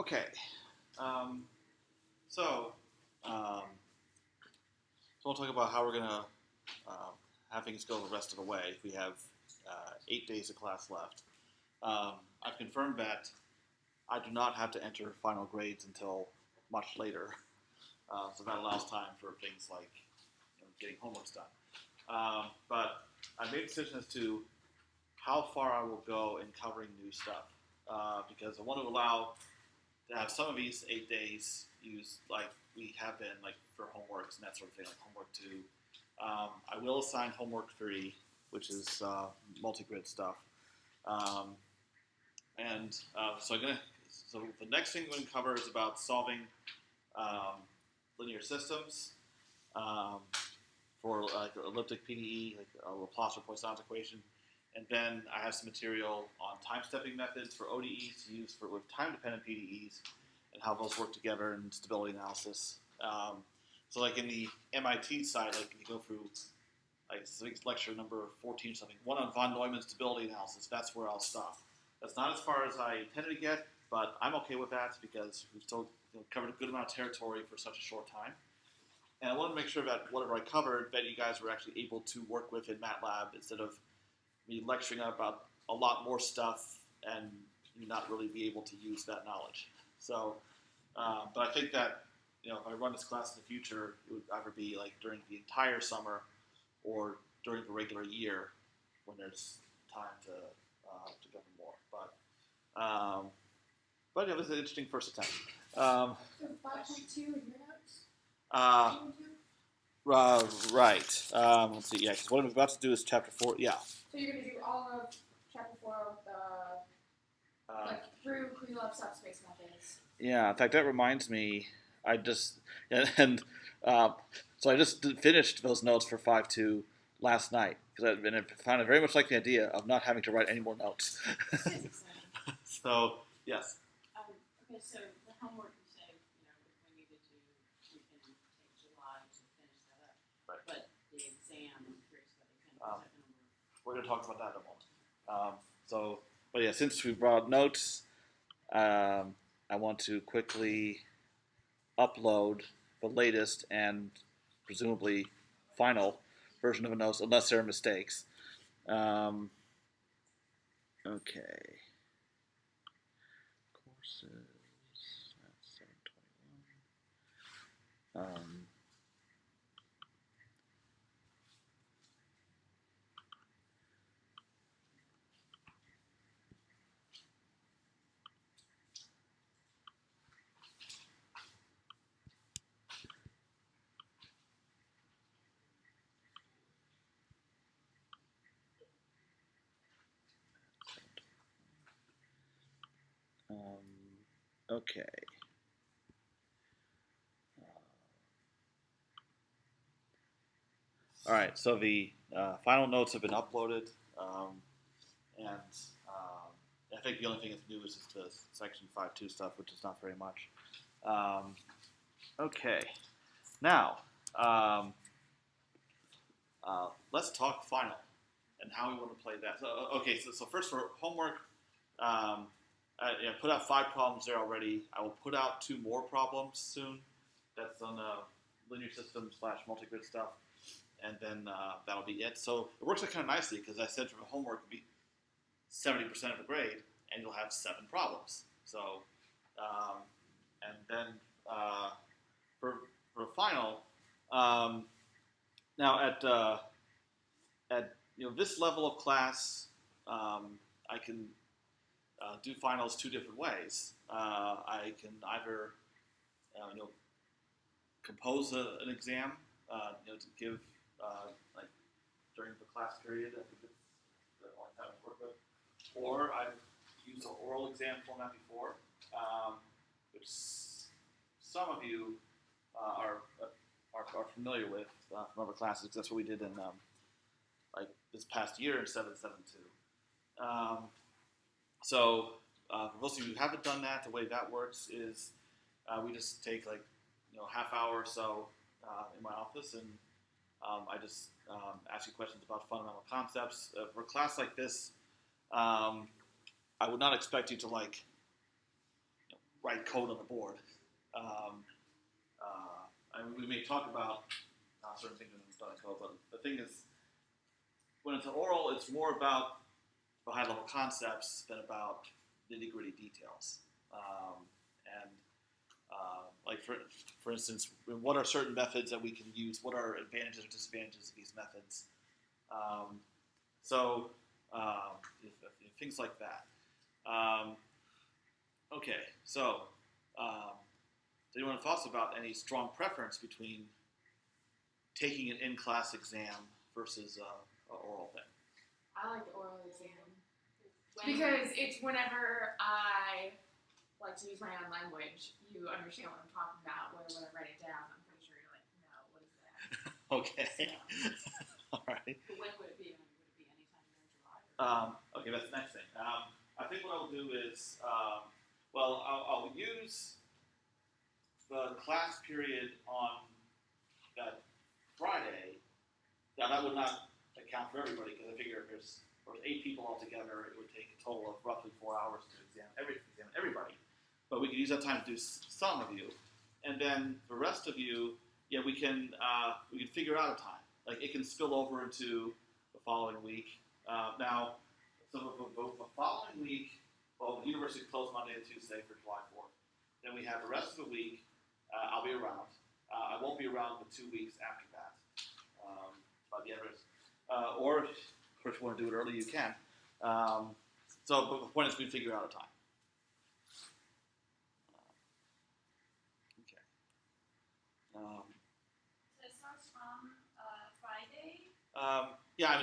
Okay. Um, so, um, so we'll talk about how we're going to have things go the rest of the way. We have 8 days of class left. I've confirmed that I do not have to enter final grades until much later. So that allows time for things like getting homeworks done. But I made a decision as to how far I will go in covering new stuff. Because I want to allow to have some of these 8 days used like we have been, like for homeworks and that sort of thing, like homework 2. I will assign homework 3, which is multi-grid stuff. So the next thing we're going to cover is about solving linear systems for like elliptic PDE, like a Laplace or Poisson's equation. And then I have some material on time-stepping methods for ODEs to use with time-dependent PDEs and how those work together in stability analysis. So like in the MIT side, like you go through like lecture number 14 or something, one on von Neumann's stability analysis, that's where I'll stop. That's not as far as I intended to get, but I'm okay with that because we've still covered a good amount of territory for such a short time. And I wanted to make sure that whatever I covered, that you guys were actually able to work with in MATLAB instead of me lecturing about a lot more stuff and you not really be able to use that knowledge. So, but I think that if I run this class in the future, it would either be like during the entire summer or during the regular year when there's time to cover more. But it was an interesting first attempt. So 5.2 in your notes? Right. Let's see. Yeah, because what I'm about to do is chapter 4. Yeah. So you're going to do all of chapter 4 of the through pre-love subspace methods. Yeah. In fact, that reminds me. So I just finished those notes for 5.2 last night because I found it very much like the idea of not having to write any more notes. So yes. Okay, so the homework you say, if we needed to, we can take July to finish that up. Right. But the exam, I'm curious about the kind of We're going to talk about that in a moment. But yeah, since we brought notes, I want to quickly upload the latest and presumably final version of the notes, unless there are mistakes. Okay. Courses. That's 721. Okay. All right, so the final notes have been uploaded, and I think the only thing that's new is just the section 5.2 stuff, which is not very much. Okay, now let's talk final and how we want to play that. So first for homework, I put out 5 problems there already. I will put out 2 more problems soon. That's on linear system / multi-grid stuff. And then that'll be it. So it works out kind of nicely because I said for the homework would be 70% of the grade, and you'll have 7 problems. So, and then for a final, now at this level of class, I can do finals 2 different ways. I can either compose an exam, to give like during the class period. I think it's the only time I work with. Or I've used an oral exam format before, which some of you are familiar with from other classes. That's what we did in like this past year in 7.7.2. So for those of you who haven't done that, the way that works is we just take like half hour or so in my office, and I just ask you questions about fundamental concepts. For a class like this, I would not expect you to write code on the board. We may talk about certain things in code, but the thing is, when it's an oral, it's more about the high-level concepts than about nitty-gritty details. Like for instance, what are certain methods that we can use? What are advantages or disadvantages of these methods? Things like that. Okay, so does anyone have thoughts about any strong preference between taking an in-class exam versus an oral thing? I like the oral exam because it's whenever I like to use my own language, you understand what I'm talking about. Where when I write it down, I'm pretty sure you're like, no, what is that? Okay. So. All right. But when would it be? Would it be anytime during July? Okay, that's the next thing. I think what I'll do is, I'll use the class period on that Friday. Now that would not account for everybody because I figure if there's 8 people altogether, it would take a total of roughly 4 hours to examine everybody. But we could use that time to do some of you, and then the rest of you, we can figure out a time. Like it can spill over into the following week. Now, so the following week, the university is closed Monday and Tuesday for July 4th. Then we have the rest of the week. I'll be around. I won't be around the 2 weeks after that. But or if you want to do it early, you can. But the point is we figure out a time. Okay. So it starts from Friday.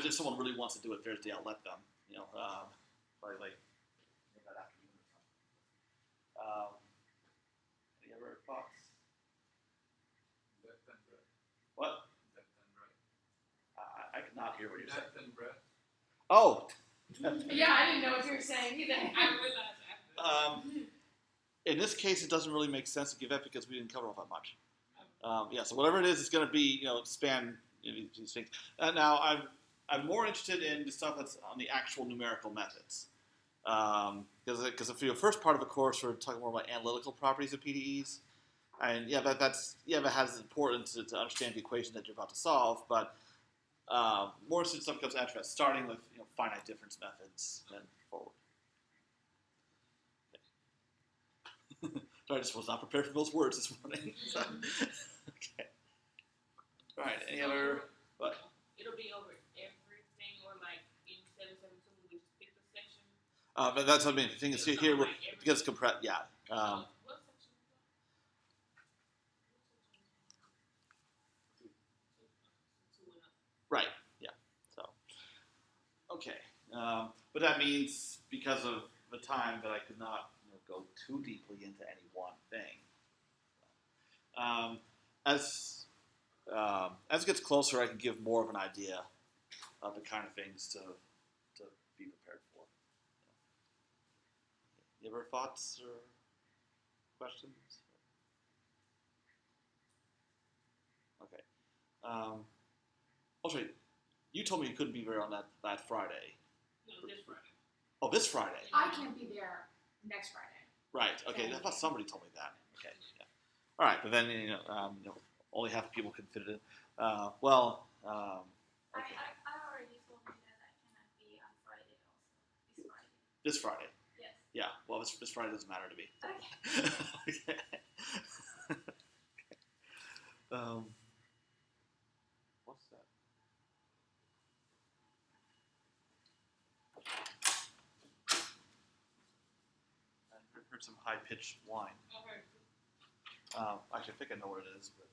If someone really wants to do it Thursday, I'll let them. Probably that afternoon or something. Any other thoughts? Death and breath. What? Death and breath. I cannot hear what you're saying. Death and breath. Oh. Yeah, I didn't know what you were saying either. I realized after. In this case, it doesn't really make sense to give that because we didn't cover all that much. So whatever it is, it's going to be span these things. Now I'm more interested in the stuff that's on the actual numerical methods. Because for your first part of the course, we're talking more about analytical properties of PDEs, and that has importance to understand the equation that you're about to solve. But more interested stuff comes after that, starting with finite difference methods and forward. Okay. Sorry, I just was not prepared for those words this morning. So, okay. All right. Any other? What? It'll be over everything, or like in 772 we just pick the section. But that's what I mean. The thing is here we're because it's compressed. Yeah. What section is that? Two and up. Right. Yeah. So. Okay. But that means because of the time that I could not go too deeply into any one thing. As it gets closer, I can give more of an idea of the kind of things to be prepared for. You ever thoughts or questions? Okay. Also, you told me you couldn't be there on that Friday. No, this Friday. Oh, this Friday. I can't be there next Friday. Right. Okay. I thought somebody told me that. Okay. Yeah. All right. But then only half the people can fit it in. Okay. I already told me that I cannot be on Friday also. This Friday. This Friday. Yes. Yeah. Well, this Friday doesn't matter to me. Okay. Okay. What's that? I heard some high-pitched whine. Okay. Actually, I think I know what it is, but.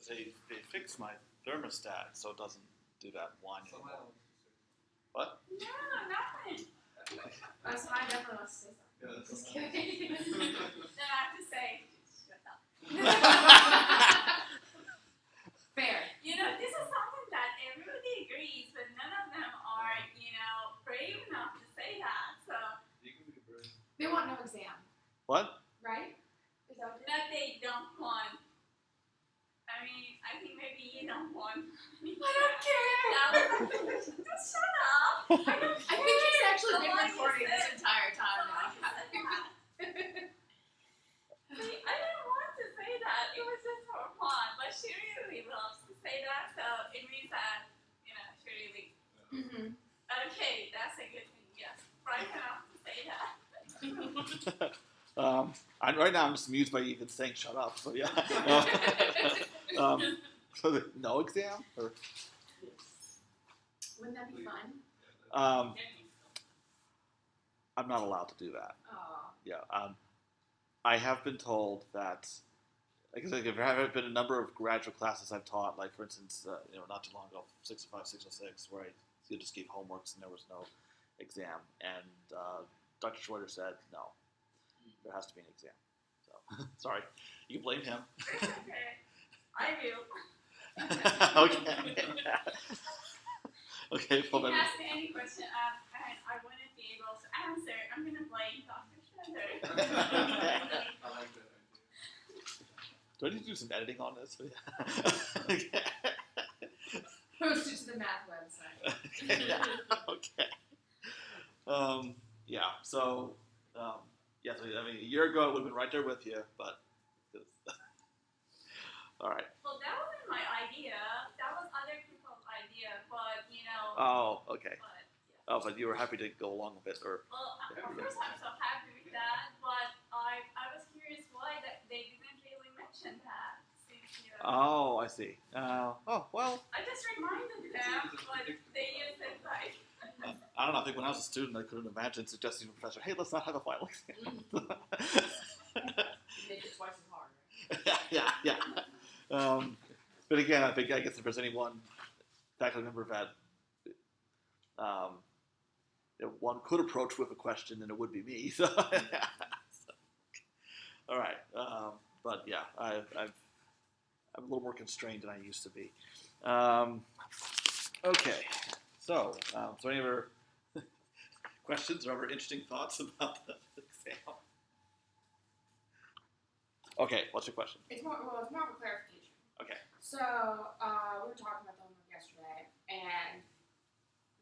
They fixed my thermostat so it doesn't do that whine Someone anymore. else to say. What? No, nothing. Oh, so I definitely want to say something. Yeah, Just someone else. kidding. Then I have to say, shut up. Fair. You know, this mean, I think maybe you don't want. I don't care. That was just shut up. I don't I think he's actually The been one you recording this said- entire time the now. one you said that. See, I didn't want to say that. It was just for fun, but she really loves to say that, so it means that she really. Mhm. Okay, that's a good thing. Yes, right enough to say that. Right now, I'm just amused by you even saying "shut up." So yeah. So no exam, or Wouldn't that be fun? I'm not allowed to do that. Oh. Yeah. I have been told that, because there have been a number of graduate classes I've taught, like for instance, not too long ago, 605, 606, where I just gave homeworks and there was no exam, and Dr. Schroeder said no, there has to be an exam. So sorry, you can blame him. It's okay. I will. Okay. Okay. Well, If then. you ask me any question and I wouldn't be able to answer, I'm going to blame Dr. Schroeder. I like that idea. Do I need to do some editing on this? Okay. Post it to the math website. Yeah. Okay. Yeah. So, yeah. So, I mean, a year ago, I would have been right there with you, but. All right. Well, that wasn't my idea. That was other people's idea, but Oh, okay. But, yeah. Oh, but you were happy to go along with it, or. Well, of course I'm so happy with that, but I was curious why that they didn't really mention that. Since, Oh, I see. Oh, well. I just reminded them, but they used it like. I don't know. I think when I was a student, I couldn't imagine suggesting to a professor, "Hey, let's not have a final exam." Make it twice as hard. Right? Yeah. But again, I guess if there's any one faculty member that one could approach with a question, then it would be me. So, all right. But yeah, I'm a little more constrained than I used to be. Okay. So, any other questions or other interesting thoughts about the exam? Okay, what's your question? It's more of a clarification. Okay. So, we were talking about the homework yesterday, and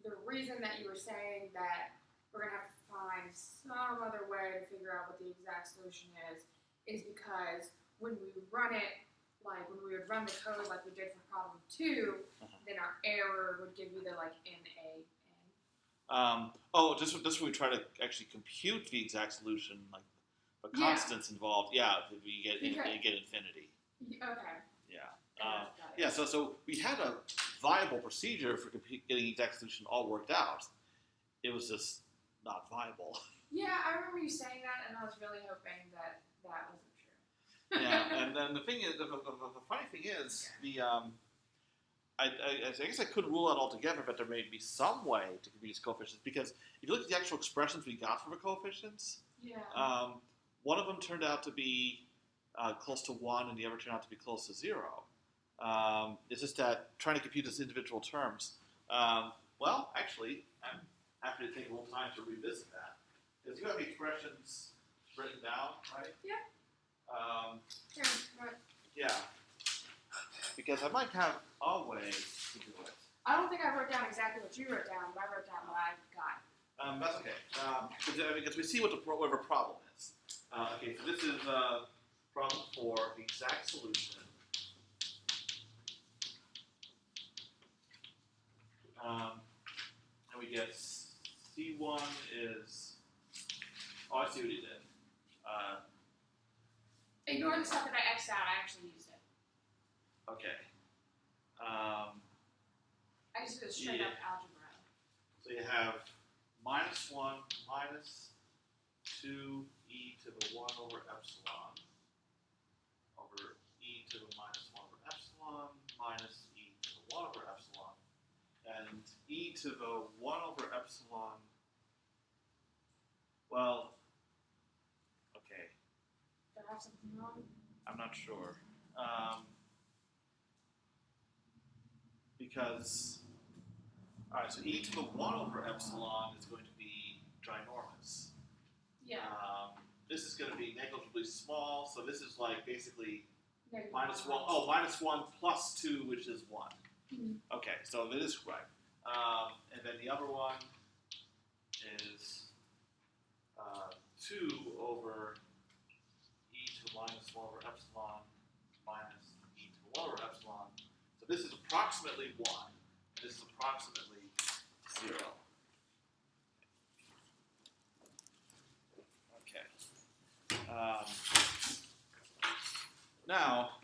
the reason that you were saying that we're going to have to find some other way to figure out what the exact solution is because when we run it, like when we would run the code like we did for problem 2, then our error would give you the like NaN. Just when we try to actually compute the exact solution, like the constants involved, you get infinity. Okay. Yeah. Yeah. So we had a viable procedure for getting the exact solution all worked out. It was just not viable. Yeah, I remember you saying that, and I was really hoping that wasn't true. Yeah, and then the thing is, the funny thing is, I guess I couldn't rule out altogether, but there may be some way to compute these coefficients, because if you look at the actual expressions we got for the coefficients, one of them turned out to be close to 1, and the other turned out to be close to 0. It's just that trying to compute these individual terms. Well, actually, I'm happy to take a little time to revisit that, because you have the expressions written down, right? Yeah. Yeah. Because I might have a way to do it. I don't think I wrote down exactly what you wrote down, but I wrote down what I got. That's okay. Because we see what the problem is. Okay, so this is problem 4, the exact solution. And we get C1 is. Oh, I see what he did. Ignore the stuff that I X'd out. I actually used it. Okay. I just did a straight up algebra. So you have -1 minus 2e to the 1 over epsilon over e to the minus 1 over epsilon minus e to the 1 over epsilon. And e to the 1 over epsilon, well, okay. Did I have something wrong? I'm not sure. Because, all right, so e to the 1 over epsilon is going to be ginormous. Yeah. This is going to be negligibly small, so this is like basically minus 1. Oh, minus 1 plus 2, which is 1. Mhm. Okay, so that is correct. And then the other one is 2 over e to the minus 1 over epsilon minus e to the 1 over epsilon. So this is approximately 1, and this is approximately 0. Okay. Now,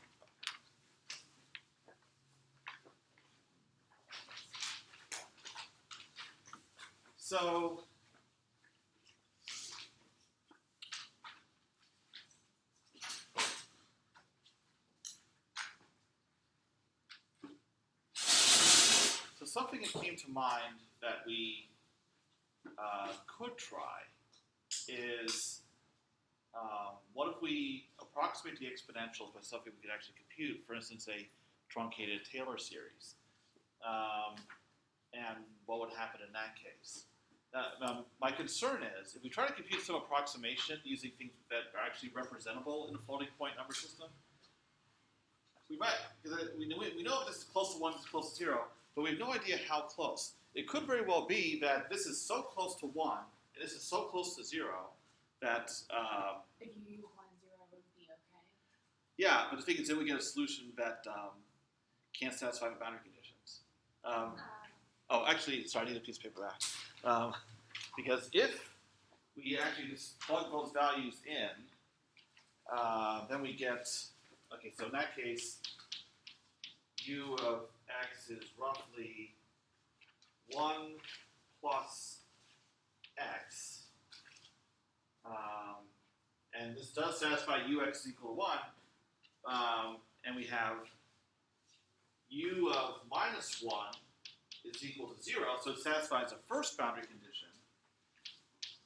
so something that came to mind that we could try is what if we approximate the exponentials by something we could actually compute, for instance, a truncated Taylor series. And what would happen in that case? My concern is, if we try to compute some approximation using things that are actually representable in a floating point number system, we might, because we know if this is close to 1, this is close to 0, but we have no idea how close. It could very well be that this is so close to 1, and this is so close to 0, that If you use 1, 0, it would be okay. yeah, but the thing is, then we get a solution that can't satisfy the boundary conditions. Oh, actually, sorry, I need a piece of paper back. Because if we actually just plug those values in, then we get, okay, so in that case, u of x is roughly 1 plus x. And this does satisfy ux is equal to 1. And we have u of minus 1 is equal to 0, so it satisfies the first boundary condition.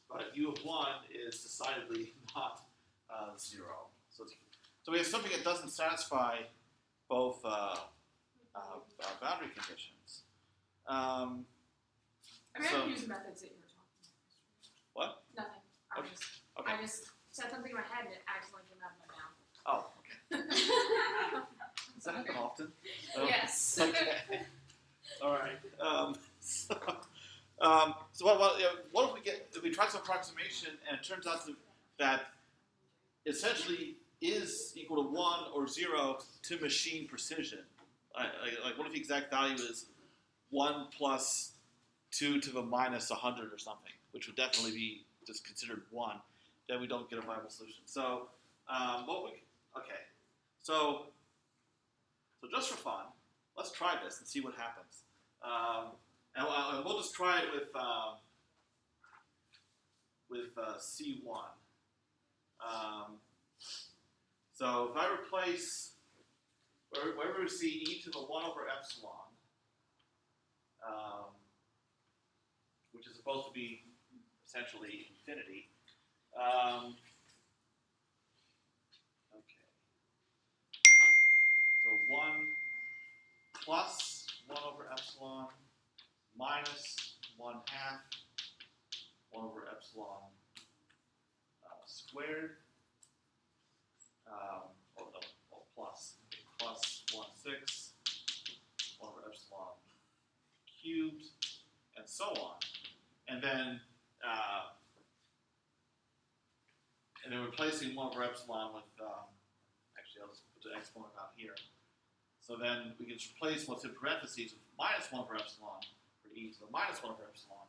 But u of 1 is decidedly not 0. So we have something that doesn't satisfy both boundary conditions. I'm So- going to use the methods that you were talking about. What? Nothing. Okay. I just said something in my head and it accidentally came out of my mouth. Oh, okay. Does that happen often? Oh, Yes. Okay. All right. So what if we try some approximation and it turns out that essentially is equal to 1 or 0 to machine precision? Like what if the exact value is 1 plus 2 to the minus 100 or something, which would definitely be just considered 1, then we don't get a viable solution. So so just for fun, let's try this and see what happens. And we'll just try it with C1. So if I replace wherever we see e to the 1 over epsilon, which is supposed to be essentially infinity. Okay. So 1 plus 1 over epsilon minus 1 half 1 over epsilon squared. Plus 1/6 1 over epsilon cubed, and so on. And then replacing 1 over epsilon with, actually I'll just put the exponent out here. So then we can just replace what's in parentheses with minus 1 over epsilon for e to the minus 1 over epsilon.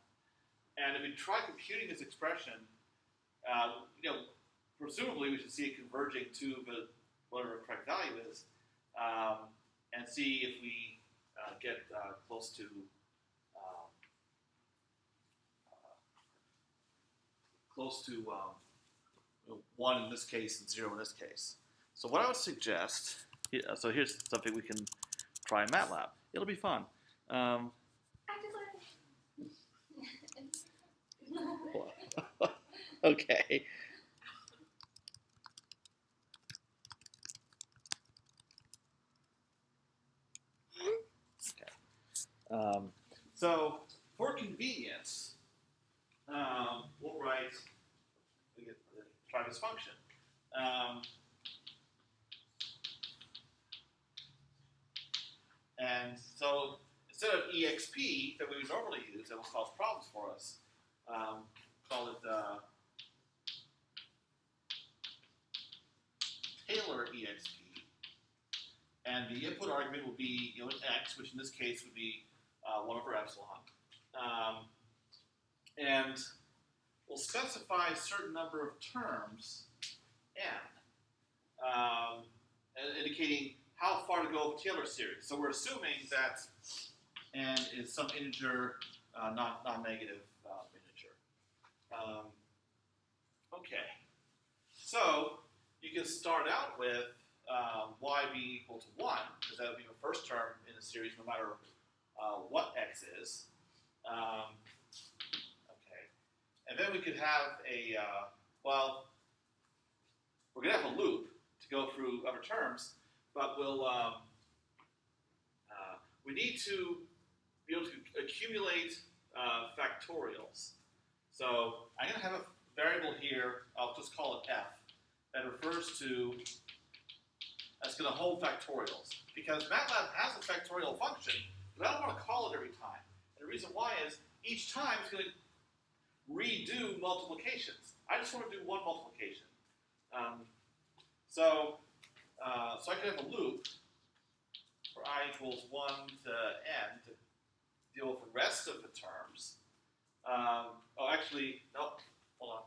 And if we try computing this expression, presumably we should see it converging to the whatever the correct value is, and see if we get close to 1 in this case and 0 in this case. So what I would suggest, so here's something we can try in MATLAB. It'll be fun. Okay. So for convenience, we'll try this function. And so instead of EXP that we would normally use, that will cause problems for us. Call it Taylor EXP. And the input argument will be, an x, which in this case would be 1 over epsilon. And we'll specify a certain number of terms, n, indicating how far to go with Taylor series. So we're assuming that n is some integer, non-negative integer. Okay. So you can start out with y being equal to 1, because that would be the first term in the series no matter what x is. Okay. And then we could have a, we're going to have a loop to go through other terms, but we need to be able to accumulate factorials. So I'm going to have a variable here, I'll just call it f, that refers to, that's going to hold factorials. Because MATLAB has a factorial function, but I don't want to call it every time. And the reason why is each time it's going to redo multiplications. I just want to do one multiplication. So I could have a loop where I equals 1 to n to deal with the rest of the terms. Actually, no, hold on.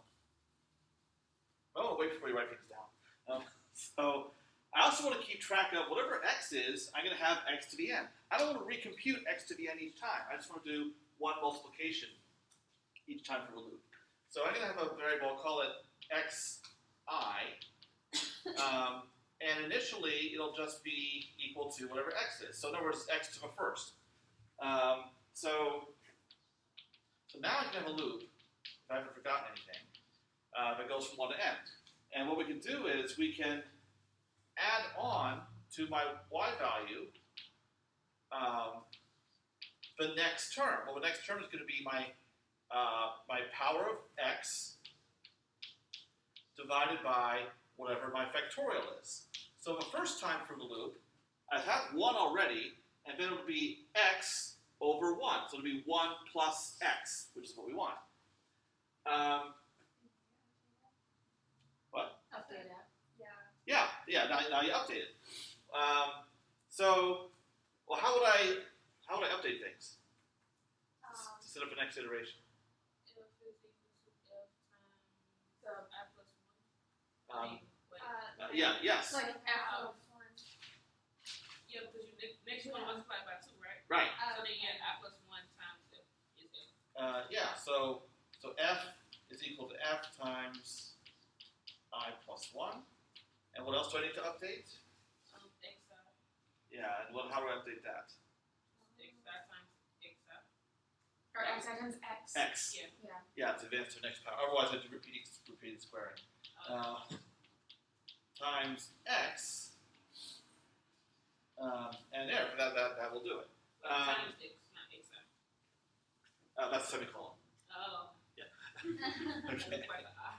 I want to wait before you write things down. So I also want to keep track of whatever x is, I'm going to have x to the n. I don't want to recompute x to the n each time. I just want to do one multiplication each time for the loop. So I'm going to have a variable, I'll call it xi. And initially, it'll just be equal to whatever x is. So in other words, x to the first. So now I can have a loop, if I haven't forgotten anything, that goes from 1 to n. And what we can do is we can add on to my y value the next term. Well, the next term is going to be my power of x divided by whatever my factorial is. So the first time through the loop, I have 1 already, and then it'll be x over 1. So it'll be 1 plus x, which is what we want. What? Update it. Yeah. Now you update it. Well, how would I update things to set up the next iteration? If is equal to f times I plus 1. Yes. Like f of 1. Yeah, because you next one multiplied by 2, right? Right. So then you have I plus 1 times f is f. So f is equal to f times I plus 1. And what else do I need to update? Xi. Yeah, and how do I update that? Xi times xi. Or x times x. X. Yeah. Yeah, it's advanced to the next power. Otherwise, I have to repeat squaring. Times x. And there, that will do it. Times x, not xi. That's a semicolon. Oh. Yeah. Okay. Quite a I.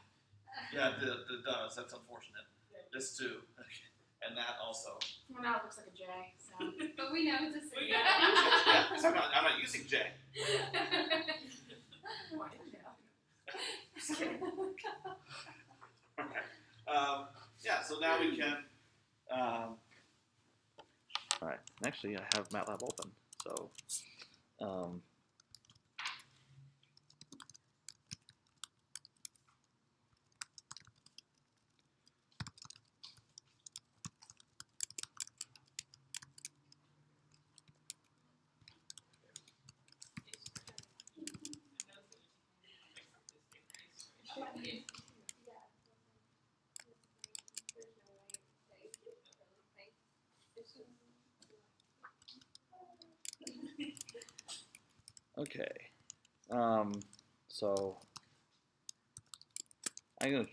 Yeah, it does. That's unfortunate. This too. Okay. And that also. Well, now it looks like a J, so. But we know it's a We sigma. got Yeah, so I'm not using J. Why did you? Just kidding. Okay. Yeah, so now we can. All right. Actually, I have MATLAB open, so. Okay. So I'm gonna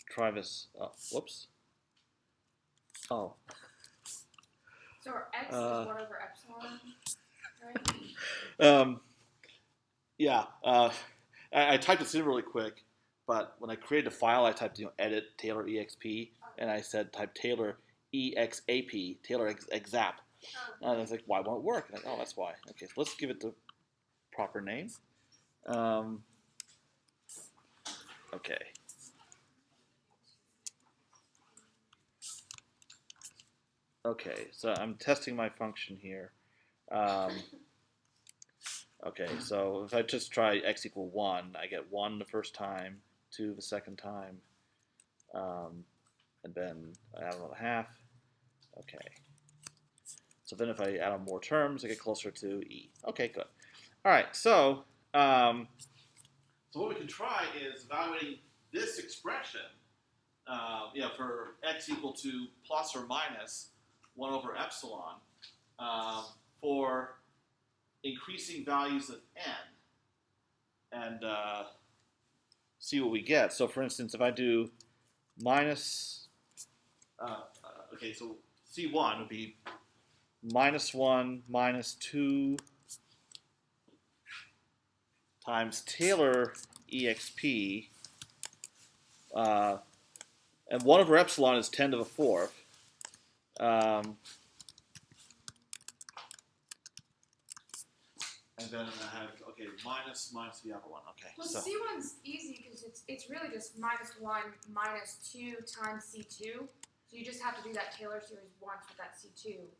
try this. Whoops. Oh. So our x is 1 over epsilon, right? Yeah. I typed this in really quick, but when I created a file, I typed edit Taylor exp, and I said type Taylor exap, Taylor exap, Oh. And I was like, why won't it work? Like, oh, that's why. Okay, so let's give it the proper name. Okay. Okay, so I'm testing my function here. Okay, so if I just try x equal 1, I get 1 the first time, 2 the second time, and then I add another half. Okay. So then if I add on more terms, I get closer to e. Okay, good. All right, so what we can try is evaluating this expression, for x equal to plus or minus 1 over epsilon for increasing values of n, and see what we get. So for instance, if I do minus, okay, so C1 would be -1 minus 2 times Taylor exp, and 1 over epsilon is 10 to the 4th. And then I have, okay, minus the other one. Okay. Well, So C1's easy because it's really just -1 minus 2 times C2. So you just have to do that Taylor series once with that C2,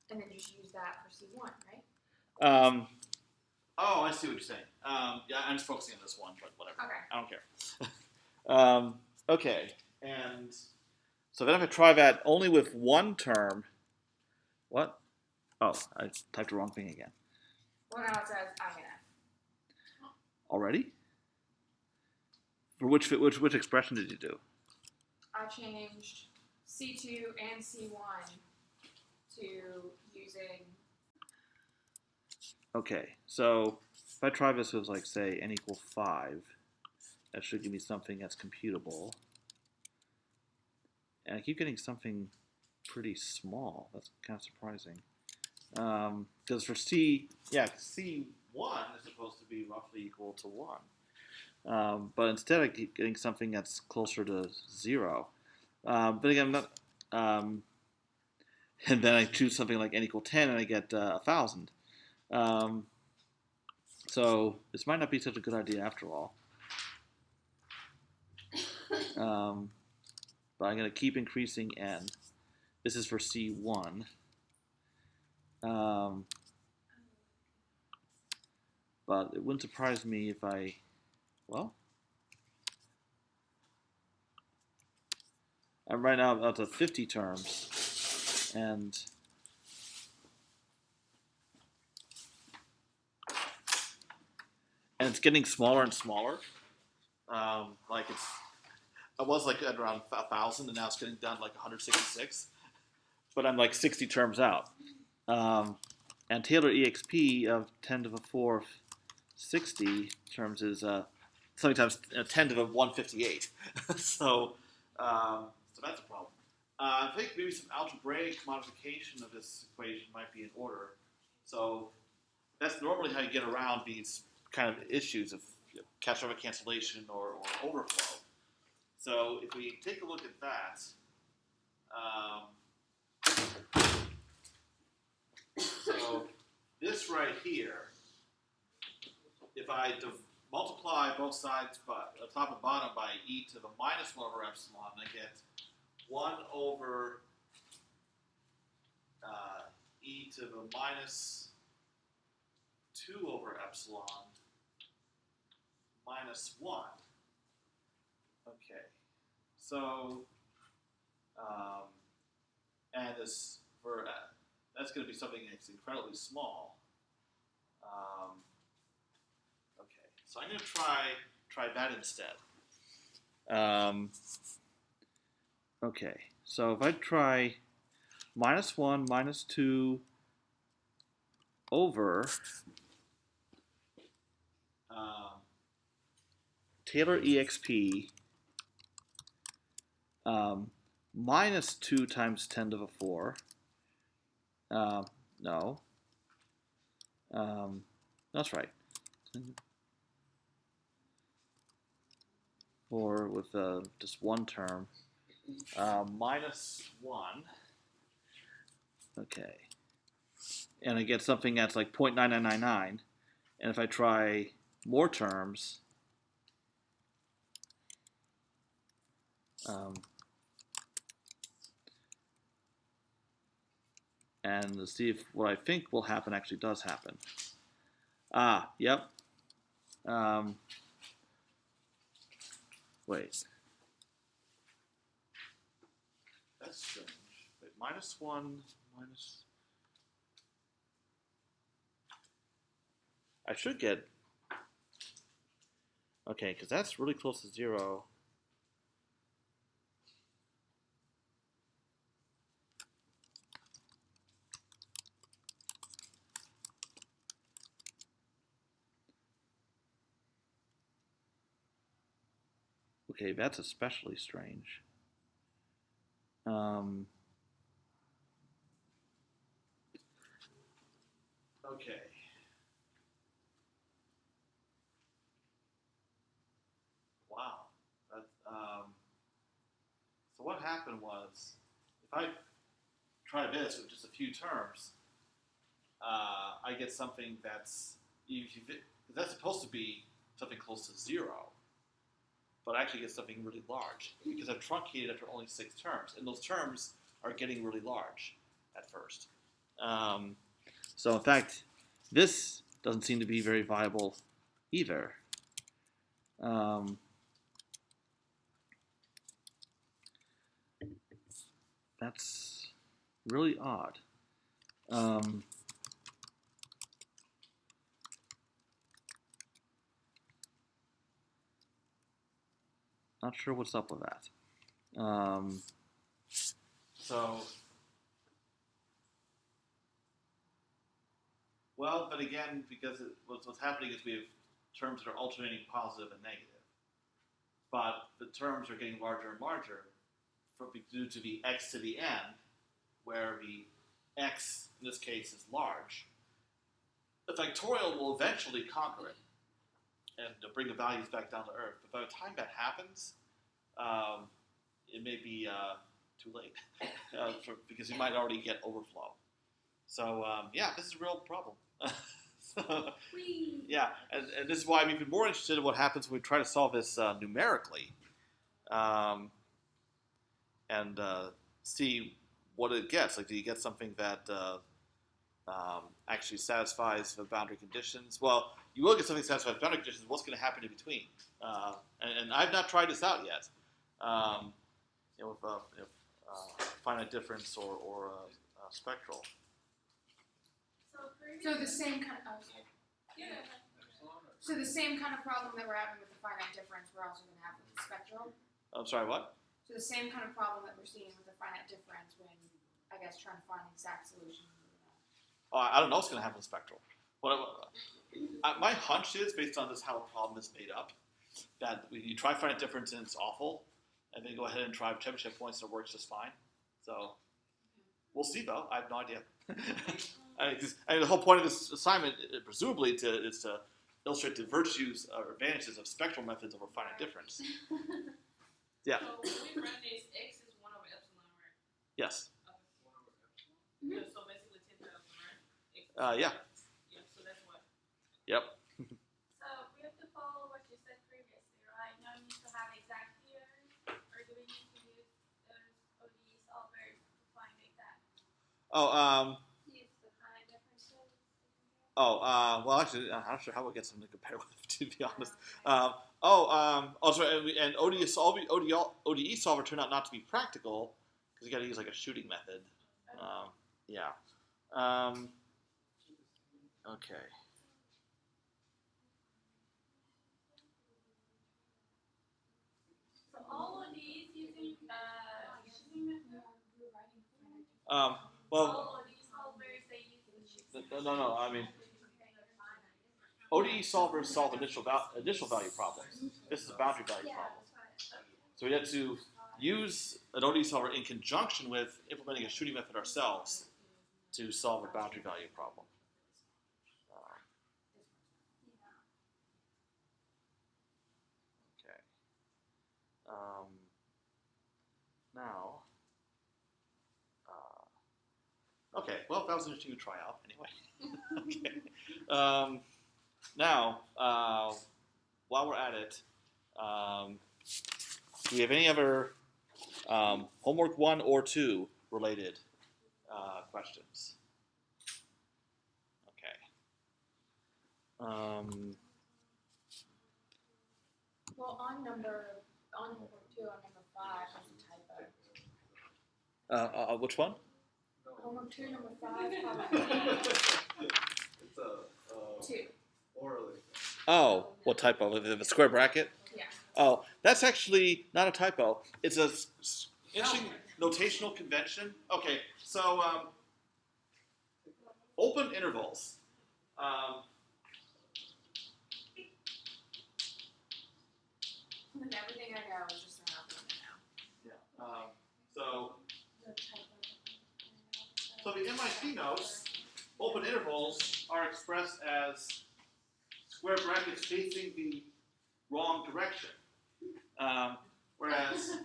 and then just use that for C1, right? Oh, I see what you're saying. Yeah, I'm just focusing on this one, but whatever. Okay. I don't care. Okay, and so then if I try that only with one term, what? Oh, I typed the wrong thing again. Well, now it says INF. Already? For which expression did you do? I changed C2 and C1 to using. Okay, so if I try this with, like, say, n equal 5, that should give me something that's computable. And I keep getting something pretty small. That's kind of surprising. Because for C1 is supposed to be roughly equal to 1. But instead I keep getting something that's closer to 0. But again, I'm not... and then I choose something like n equal 10 and I get 1,000. So this might not be such a good idea after all. But I'm going to keep increasing n. This is for C1. But it wouldn't surprise me if I, well, I'm right now up to 50 terms, and it's getting smaller and smaller. Like I was like at around 1,000, and now it's getting down to like 166. But I'm like 60 terms out. And Taylor exp of 10 to the 4th 60 terms is sometimes 10 to the 158. So that's a problem. I think maybe some algebraic modification of this equation might be in order. So that's normally how you get around these kind of issues of catch-over cancellation or overflow. So if we take a look at that, so this right here, if I multiply both sides, top and bottom, by e to the minus 1 over epsilon, I get 1 over e to the minus 2 over epsilon minus 1. Okay, so and this for that's going to be something that's incredibly small. Okay, so I'm going to try that instead. Okay, so if I try -1 minus 2 over Taylor exp minus 2 times 10 to the 4. No. That's right. Or with just one term. -1. Okay. and I get something that's like 0.9999, and if I try more terms, and to see if what I think will happen actually does happen. Yep. Wait. That's strange. Wait, -1, minus... I should get... Okay, because that's really close to 0. Okay, that's especially strange. Okay. Wow. That, so what happened was, if I try this with just a few terms, I get something that's supposed to be something close to 0, but I actually get something really large because I've truncated after only 6 terms, and those terms are getting really large at first. So in fact, this doesn't seem to be very viable either. That's really odd. Not sure what's up with that. Well, but again, because what's happening is we have terms that are alternating positive and negative. But the terms are getting larger and larger due to the x to the n, where the x, in this case, is large. The factorial will eventually conquer it and bring the values back down to earth. But by the time that happens, it may be too late because you might already get overflow. So yeah, this is a real problem. Yeah, and this is why I'm even more interested in what happens when we try to solve this numerically, and see what it gets. Like, do you get something that actually satisfies the boundary conditions? Well, you will get something that satisfies boundary conditions. What's going to happen in between? And I've not tried this out yet. With finite difference or spectral. So the same kind of So the same kind of problem that we're having with the finite difference, we're also going to have with the spectral. I'm sorry, what? So the same kind of problem that we're seeing with the finite difference when, I guess, trying to find the exact solution. I don't know what's going to happen with spectral. My hunch is, based on this how a problem is made up, that you try finite difference and it's awful, and then go ahead and try championship points and it works just fine. So we'll see, though. I have no idea. The whole point of this assignment, presumably, is to illustrate the virtues or advantages of spectral methods over finite difference. Yeah. So when we run this, x is 1 over epsilon, right? Yes. Yeah, so basically 10,000, right? Yeah. Yeah, so that's what? Yep. So we have to follow what you said previously, right? No need to have exact theorems, or do we need to use those ODE solvers to find exact? Use the finite differences. Well, actually, I'm not sure how we'll get something to compare with, to be honest. Sorry, and ODE solver turned out not to be practical because you got to use like a shooting method. Yeah. Okay. So all of these using shooting method? Well, All of these solvers, they use the shooting no. I mean, ODE solvers solve initial value problems. This is a boundary value problem. So we had to use an ODE solver in conjunction with implementing a shooting method ourselves to solve a boundary value problem. Okay. Now. Okay. Well, that was was interesting to try out anyway. Okay. Now, while we're at it, do we have any other homework 1 or 2 related questions? Okay. Well, on homework 2, on number 5, there's a typo. Which one? Homework 2, number 5, probably It's a 2. orally. Oh, what typo? The square bracket? Yeah. Oh, that's actually not a typo. It's a interesting notational convention. Okay, so open intervals. And everything I know is just an alphabet now. Yeah. So the MIT notes, open intervals are expressed as square brackets facing the wrong direction. Whereas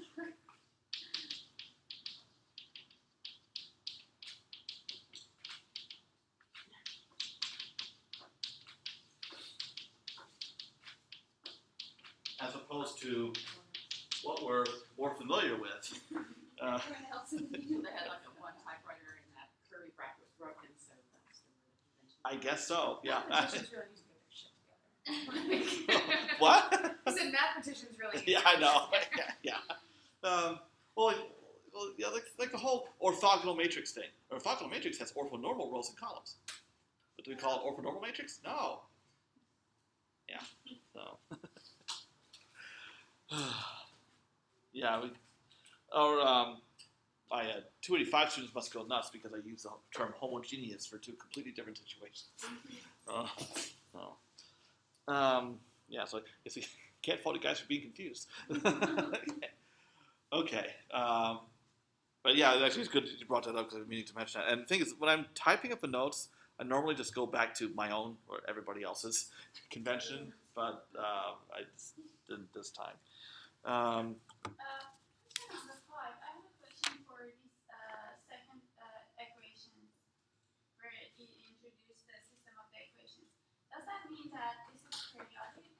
as opposed to what we're more familiar with. They had like a one typewriter and that curly bracket was broken, so that's the convention. I guess so, yeah. Mathematicians really need to get their shit together. What? I said mathematicians really need Yeah, to I get know. their shit together. Yeah. Yeah, like the whole orthogonal matrix thing. Orthogonal matrix has orthonormal rows and columns. But do we call it orthonormal matrix? No. Yeah. So. Yeah. My 285 students must go nuts because I use the term homogeneous for 2 completely different situations. Yeah. So I guess we can't fault you guys for being confused. Okay. But yeah, actually, it's good that you brought that up because I'm meaning to mention that. And the thing is, when I'm typing up the notes, I normally just go back to my own or everybody else's convention, but I just didn't this time. Question number 5. I have a question for this second equation where it introduced the system of the equations. Does that mean that this is periodic?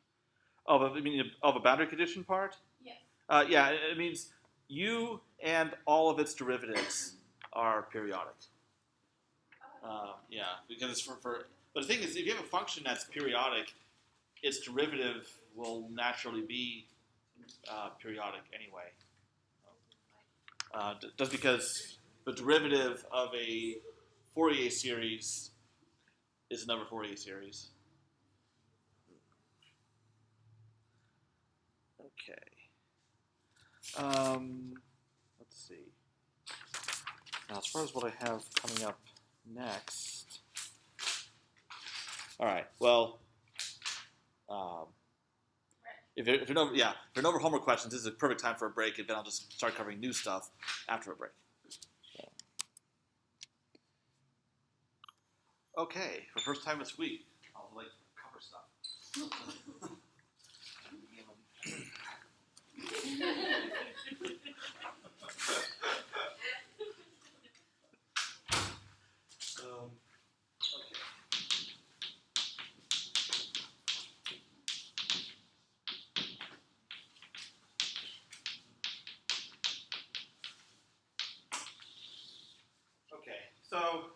Of a boundary condition part? Yes. Yeah, it means U and all of its derivatives are periodic. Yeah, because it's for. But the thing is, if you have a function that's periodic, its derivative will naturally be periodic anyway. Just because the derivative of a Fourier series is another Fourier series. Okay. Let's see. Now, as far as what I have coming up next. All right. Well, if there are no more homework questions, this is a perfect time for a break, and then I'll just start covering new stuff after a break. So. Okay. For the first time this week, I'll cover stuff. Okay, so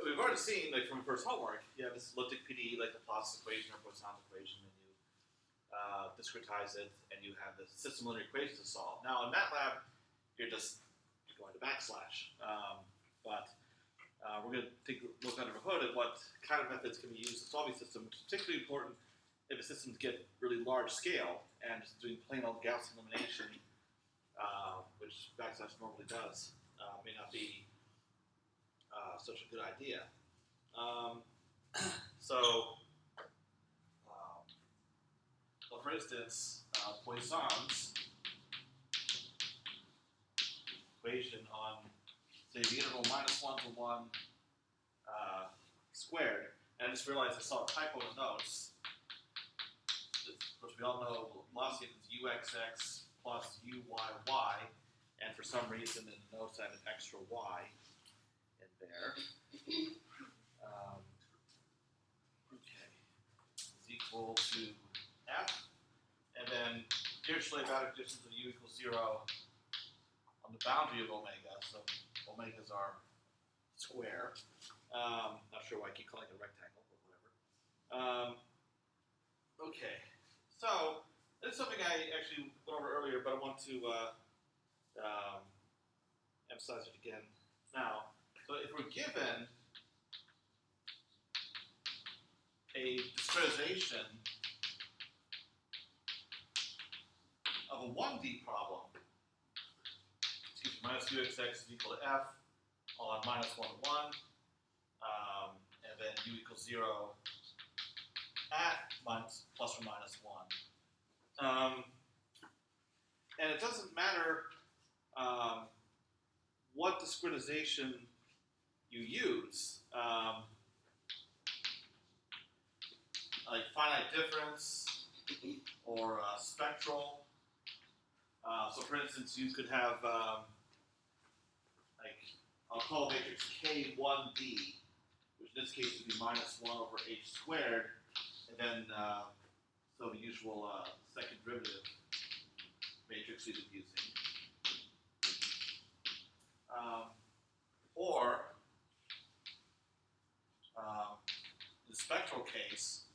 we've already seen, from first homework, you have this elliptic PDE, like the Laplace equation or Poisson's equation, and you discretize it, and you have the system linear equations to solve. Now, in MATLAB, you're going to backslash. But we're going to take a look under the hood at what kind of methods can be used to solve these systems, which is particularly important if the systems get really large scale, and just doing plain old Gaussian elimination, which backslash normally does, may not be such a good idea. So for instance, Poisson's equation on, say, the interval -1 to 1 squared, and I just realized I saw a typo in the notes, which we all know velocity is uxx plus uyy, and for some reason in the notes I have an extra y in there. Okay, is equal to f, and then Dirichlet boundary conditions of u equals 0 on the boundary of omega. So omegas are square. Not sure why I keep calling it a rectangle, but whatever. Okay, so this is something I actually went over earlier, but I want to emphasize it again now. So if we're given a discretization of a 1D problem, excuse me, minus uxx is equal to f on minus 1, 1, and then u equals 0 at plus or minus 1. And it doesn't matter what discretization you use, like finite difference or spectral. So for instance, you could have, like, I'll call matrix K1D, which in this case would be minus 1 over h squared, and then, so the usual second derivative matrix we've been using. Or, in the spectral case,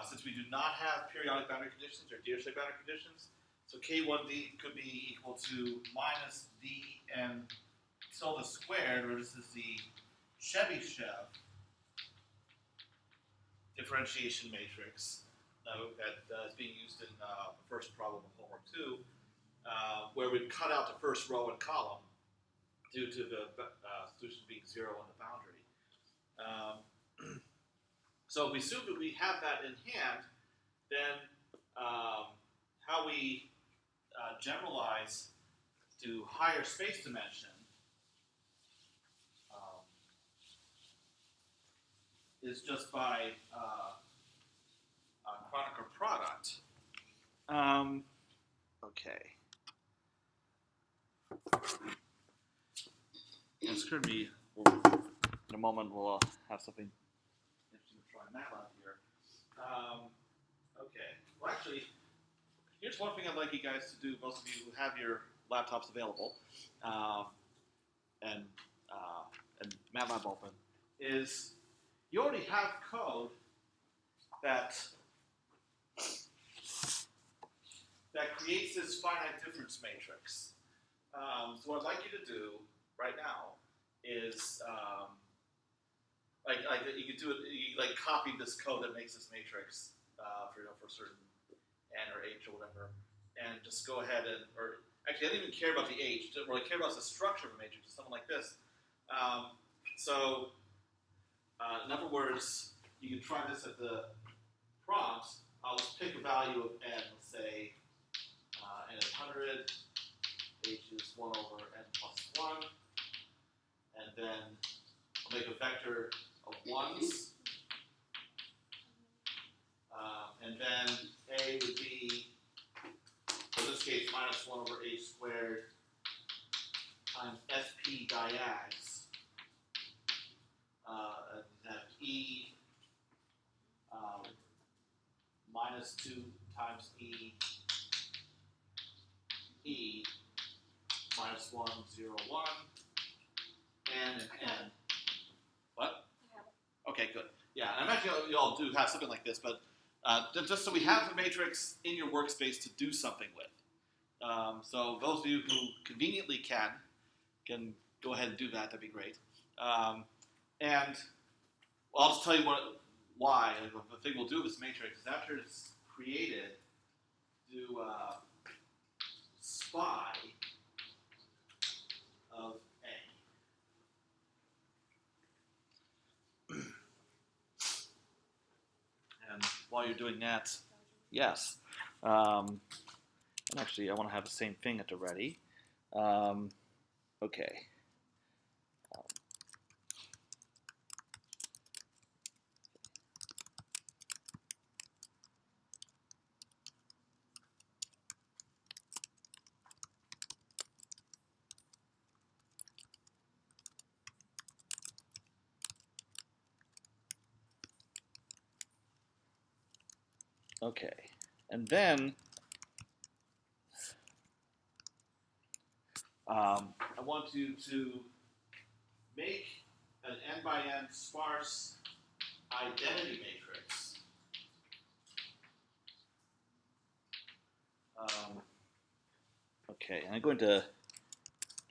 since we do not have periodic boundary conditions or Dirichlet boundary conditions, so K1D could be equal to minus dn tilde squared, or this is the Chebyshev differentiation matrix that is being used in the first problem of homework 2, where we cut out the first row and column due to the solution being 0 on the boundary. So if we assume that we have that in hand, then how we generalize to higher space dimension is just by Kronecker product. Okay. It's going to be, in a moment, we'll have something interesting to try MATLAB here. Okay. Well, actually, here's one thing I'd like you guys to do, most of you who have your laptops available and MATLAB open, is you already have code that creates this finite difference matrix. So what I'd like you to do right now is, like you could do it, you like copy this code that makes this matrix for certain n or h or whatever, and just go ahead and, or actually I don't even care about the h. What I care about is the structure of a matrix, something like this. In other words, you can try this at the prompt. I'll just pick a value of n. Let's say n is 100, h is 1 over n plus 1, and then I'll make a vector of 1s, and then a would be, in this case, minus 1 over h squared times sp diags, and have e minus 2 times e minus 1, 0, 1, and n. What? Okay, good. Yeah, and I imagine you all do have something like this, but just so we have the matrix in your workspace to do something with. So those of you who conveniently can go ahead and do that. That'd be great. And well, I'll just tell you why. The thing we'll do with this matrix is after it's created, do spy of A. And while you're doing that, yes. And actually, I want to have the same thing at the ready. Okay. Okay, and then I want you to make an n by n sparse identity matrix. Okay, and I'm going to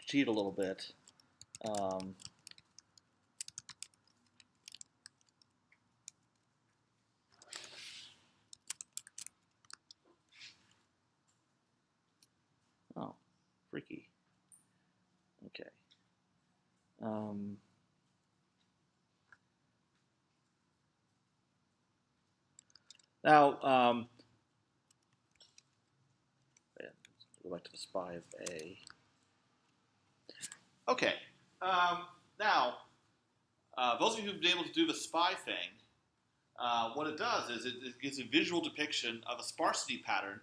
cheat a little bit. Oh, freaky. Okay. Now, go back to the SPI of A. Okay. Now, those of you who've been able to do the SPI thing, what it does is it gives a visual depiction of a sparsity pattern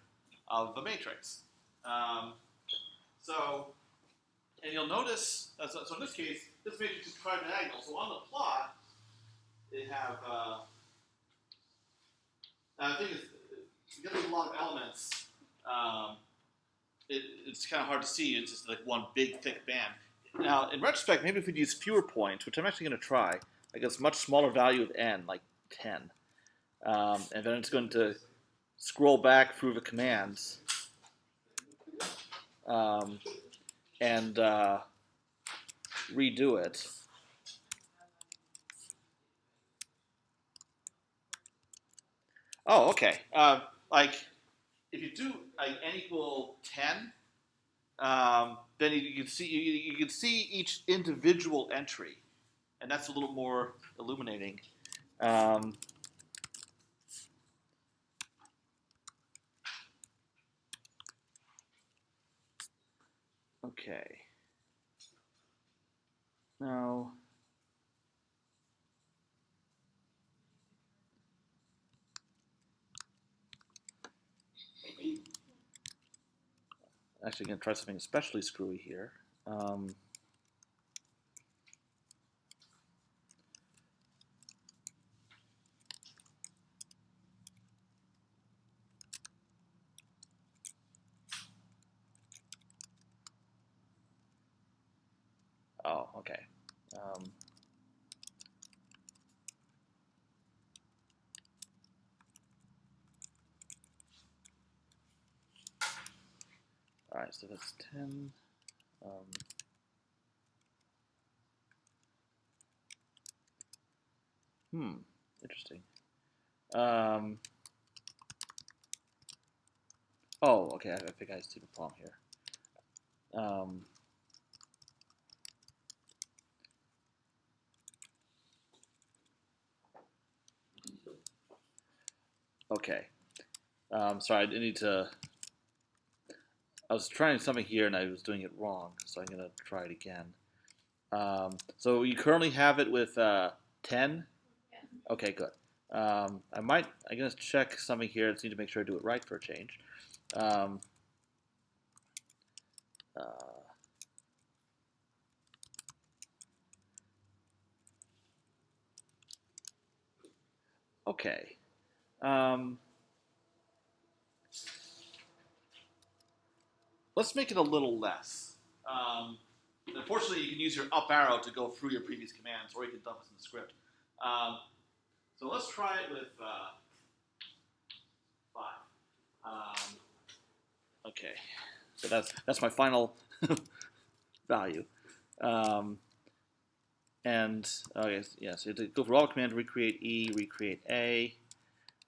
of the matrix. And you'll notice, so in this case, this matrix is tridiagonal. So on the plot, they have, the thing is, because there's a lot of elements, it's kind of hard to see. It's just like one big, thick band. Now, in retrospect, maybe if we'd use fewer points, which I'm actually going to try, like a much smaller value of n, like 10. And then it's going to scroll back through the commands and redo it. Oh, okay. Like, if you do like n equal 10, then you can see each individual entry, and that's a little more illuminating. Okay. Now, actually going to try something especially screwy here. Oh, okay. All right, so that's 10. Interesting. Oh, okay, I think I see the problem here. Okay. Sorry, I need to... I was trying something here and I was doing it wrong, so I'm going to try it again. So you currently have it with 10? Yeah. Okay, good. I'm going to check something here. I just need to make sure I do it right for a change. Okay. Let's make it a little less. Unfortunately, you can use your up arrow to go through your previous commands, or you can dump this in the script. So let's try it with 5. Okay, so that's my final value. And okay, yeah, so you have to go through all commands: recreate E, recreate A,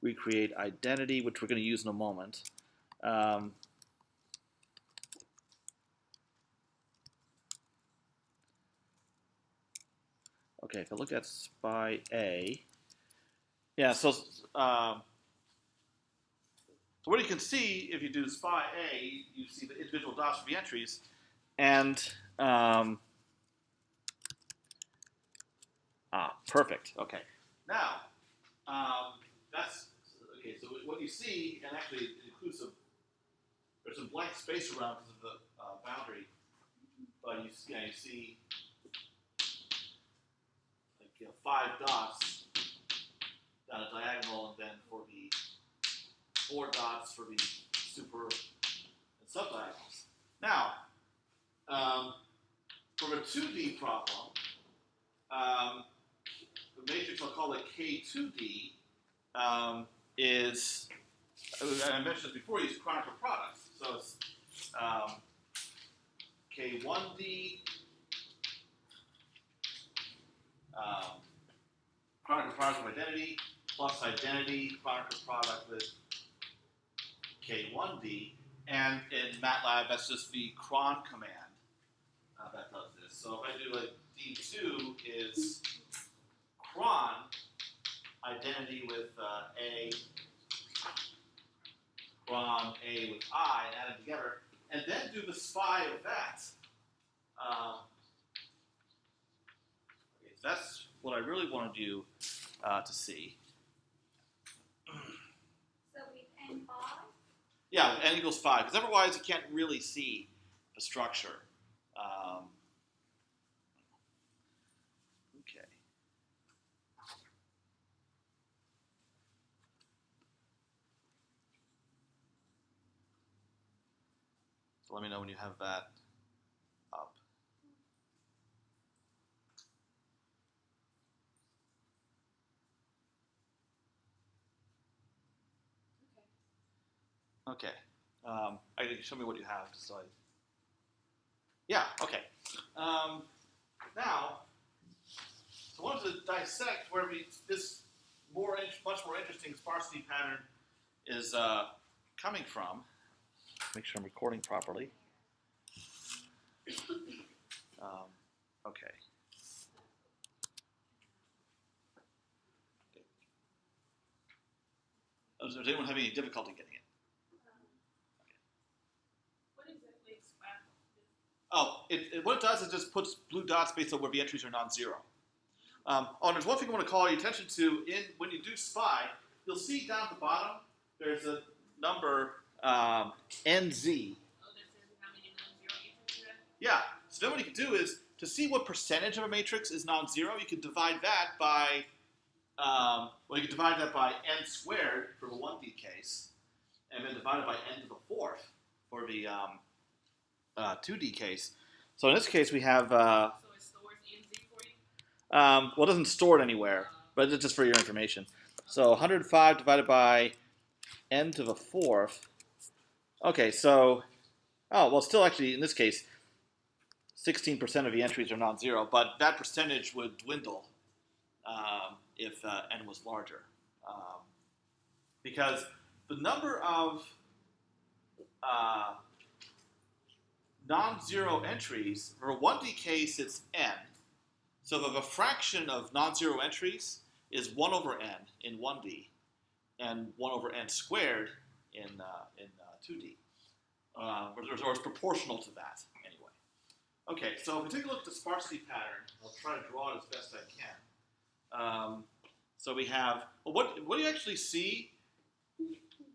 recreate identity, which we're going to use in a moment. Okay, if I look at SPI A, yeah, so what you can see if you do SPI A, you see the individual dots for the entries, and perfect. Okay, now that's okay. So what you see, and actually it includes there's some blank space around because of the boundary, but you see like 5 dots down a diagonal, and then for the 4 dots for the super and subdiagonals. Now, from a 2D problem, the matrix I'll call it K2D is, I mentioned this before, use Kronecker products. So it's K1D, Kronecker product of identity, plus identity, Kronecker product with K1D. And in MATLAB, that's just the cron command that does this. So if I do like D2 is cron identity with A, cron A with I, and add them together, and then do the SPI of that. Okay, so that's what I really wanted you to see. So with N5? Yeah, n equals 5, because otherwise you can't really see the structure. Okay. So let me know when you have that up. Okay. I think show me what you have. So yeah. Okay. Now, so I wanted to dissect where this much more interesting sparsity pattern is coming from. Make sure I'm recording properly. Okay. Does anyone have any difficulty getting it? What exactly is SPAC? Oh, what it does is just puts blue dots based on where the entries are non-zero. And there's one thing I want to call your attention to. When you do SPI, you'll see down at the bottom there's a number NZ. Oh, that says how many non-zero entries you have? Yeah. So then what you can do is to see what percentage of a matrix is non-zero, you can divide that by you can divide that by n squared for the 1D case, and then divide it by n to the 4th for the 2D case. So in this case, we have So it stores NZ for you? well, it doesn't store it anywhere, but it's just for your information. So 105 divided by n to the 4th. Okay, so still actually in this case, 16% of the entries are non-zero, but that percentage would dwindle if n was larger, because the number of non-zero entries for a 1D case it's n. So the fraction of non-zero entries is 1 over n in 1D, and 1 over n squared in 2D, or it's proportional to that anyway. Okay, so if we take a look at the sparsity pattern, I'll try to draw it as best I can. So we have, what do you actually see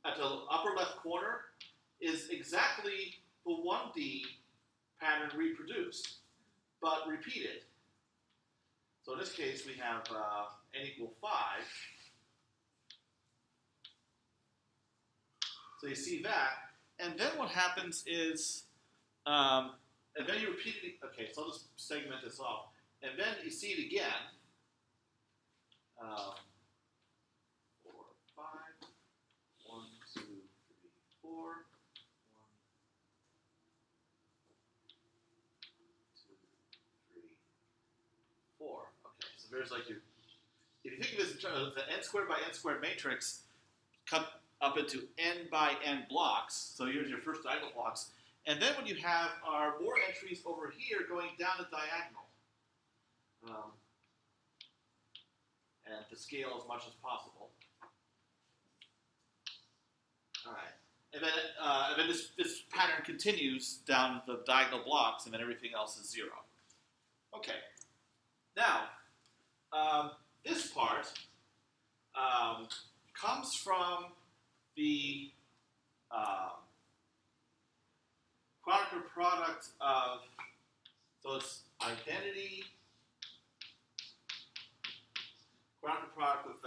at the upper left corner is exactly the 1D pattern reproduced, but repeated. So in this case, we have n equal 5. So you see that, and then what happens is, and then you repeat it. Okay, so I'll just segment this off, and then you see it again. 4, 5, 1, 2, 3, 4, 1, 2, 3, 4. Okay, so there's like your. If you think of this in terms of the n squared by n squared matrix, cut up into n by n blocks. So here's your first diagonal blocks. And then what you have are more entries over here going down the diagonal. And to scale as much as possible. All right. And then this pattern continues down the diagonal blocks, and then everything else is 0. Okay. Now, this part comes from the Kronecker product of, so it's identity, Kronecker product with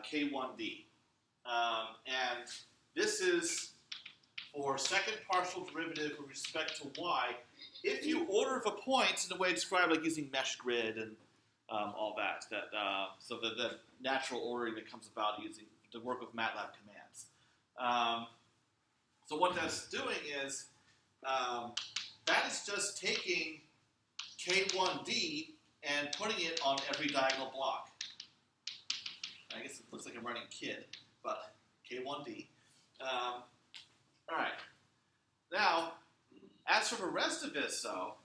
K1D. And this is for second partial derivative with respect to y. If you order the points in the way described, like using mesh grid and all that, so the natural ordering that comes about using to work with MATLAB commands. So what that's doing is that is just taking K1D and putting it on every diagonal block. I guess it looks like I'm running KID, but K1D. All right. Now, as for the rest of this, though,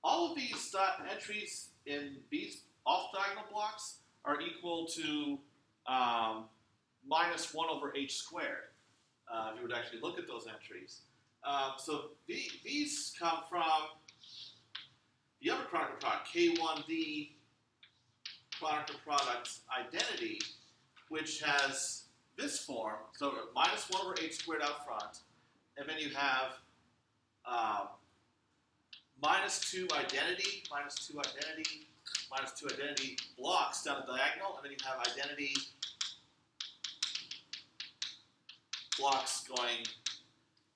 all of these entries in these off-diagonal blocks are equal to minus 1 over h squared, if you would actually look at those entries. So these come from the other Kronecker product, K1D Kronecker product identity, which has this form. So minus 1 over h squared out front, and then you have minus 2 identity, minus 2 identity blocks down the diagonal, and then you have identity blocks going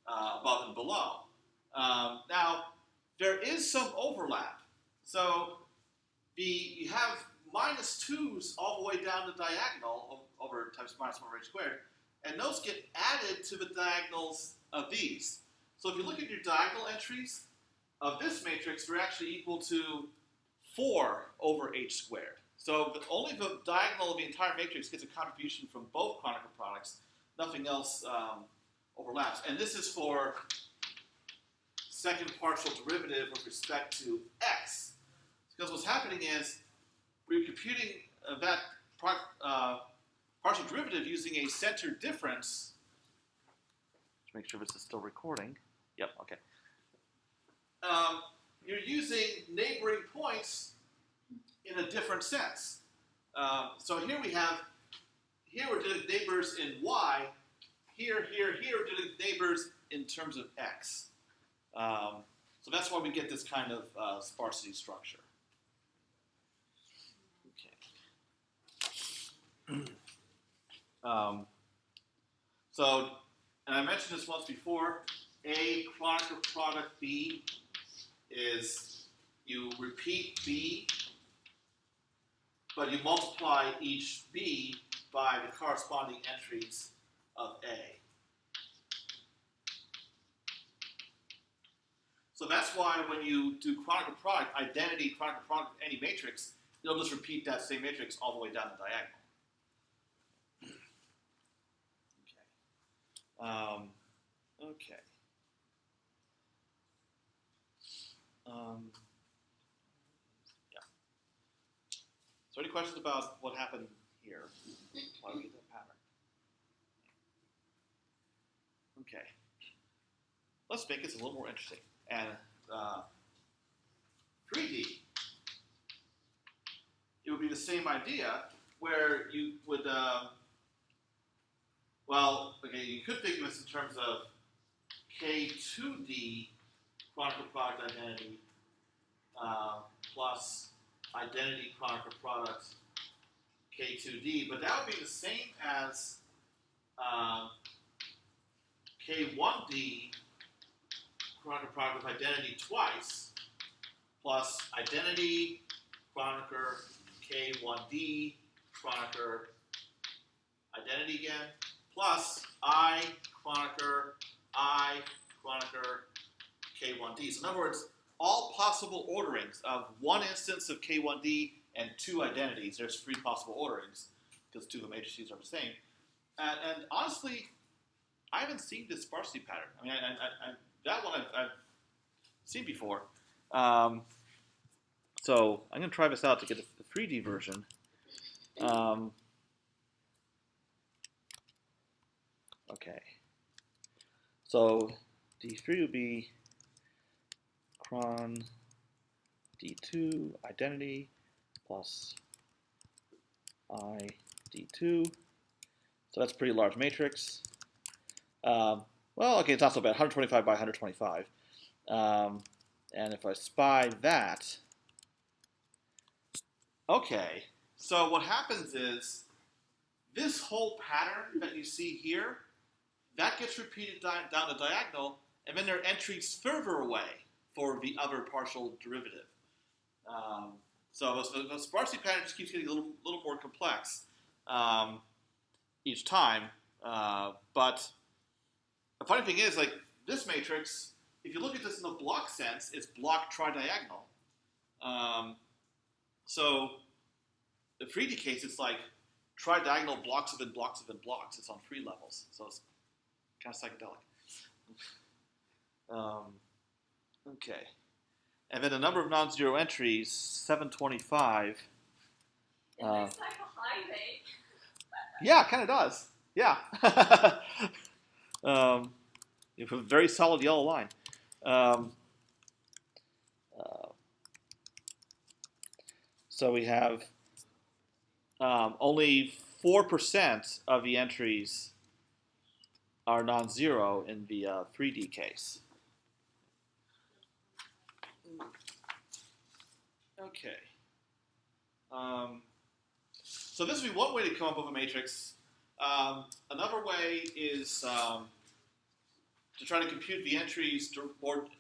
above and below. Now, there is some overlap. So you have minus 2's all the way down the diagonal over times minus 1 over h squared, and those get added to the diagonals of these. So if you look at your diagonal entries of this matrix, they're actually equal to 4 over h squared. So only the diagonal of the entire matrix gets a contribution from both Kronecker products. Nothing else overlaps. And this is for second partial derivative with respect to x. Because what's happening is we're computing that partial derivative using a center difference. Let's make sure this is still recording. Yep, okay. You're using neighboring points in a different sense. So here we're doing neighbors in y. Here, we're doing neighbors in terms of x. So that's why we get this kind of sparsity structure. Okay. So, and I mentioned this once before, A Kronecker product B is you repeat B, but you multiply each B by the corresponding entries of A. So that's why when you do Kronecker product, identity Kronecker product of any matrix, you'll just repeat that same matrix all the way down the diagonal. Okay. Yeah. So any questions about what happened here? Why do we get that pattern? Okay. Let's make this a little more interesting. And 3D, it would be the same idea where you would, you could think of this in terms of K2D Kronecker product identity plus identity Kronecker product K2D, but that would be the same as K1D Kronecker product of identity twice plus identity Kronecker K1D Kronecker identity again plus I Kronecker K1D. So in other words, all possible orderings of one instance of K1D and 2 identities. There's 3 possible orderings because 2 of the matrices are the same. And honestly, I haven't seen this sparsity pattern. I mean, that one I've seen before. So I'm going to try this out to get the 3D version. Okay. So D3 would be cron D2 identity plus I D2. So that's a pretty large matrix. Well, okay, it's not so bad. 125 by 125. And if I spy that, okay. So what happens is this whole pattern that you see here, that gets repeated down the diagonal, and then there are entries further away for the other partial derivative. So the sparsity pattern just keeps getting a little more complex each time. But the funny thing is, like this matrix, if you look at this in the block sense, it's block tridiagonal. So the 3D case, it's like tridiagonal blocks within blocks within blocks. It's on 3 levels, so it's kind of psychedelic. Okay. And then the number of non-zero entries, 725. It looks like a highway. Yeah, it kind of does. Yeah. You have a very solid yellow line. So we have only 4% of the entries are non-zero in the 3D case. Okay. So this would be one way to come up with a matrix. Another way is to try to compute the entries in